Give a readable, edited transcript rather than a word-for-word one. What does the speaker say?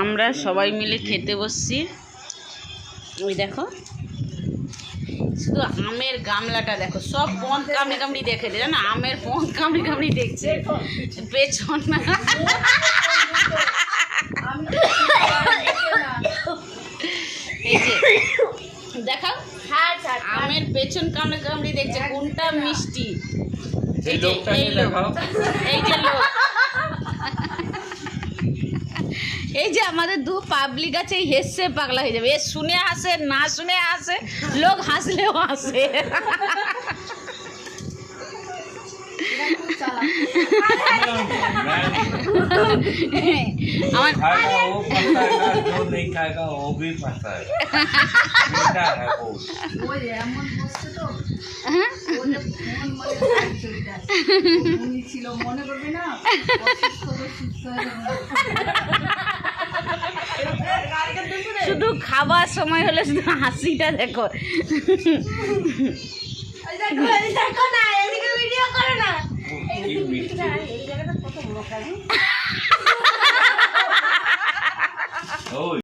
আমরা সবাই মিলে খেতে বসছি। ওই দেখো শুধু আমের গামলাটা দেখো, সব পন কামড়ি কামড়ি দেখে দে না, আমের পন কামড়ি কামড়ি দেখছে পেছন না। এই যে দেখাও আমের পেছন কামড়ি কামড়ি দেখছে কোনটা মিষ্টি। এই যে এই লোক, এই যে লোক, এই যে আমাদের দু পাবলিক আছে, হেসে পাগলা হয়ে যাবে। এ শুনে হাসে, না শুনে হাসে, লোক হাসলেও হাসে। আমার শুধু খাবার সময় হলে শুধু হাসিটা দেখো।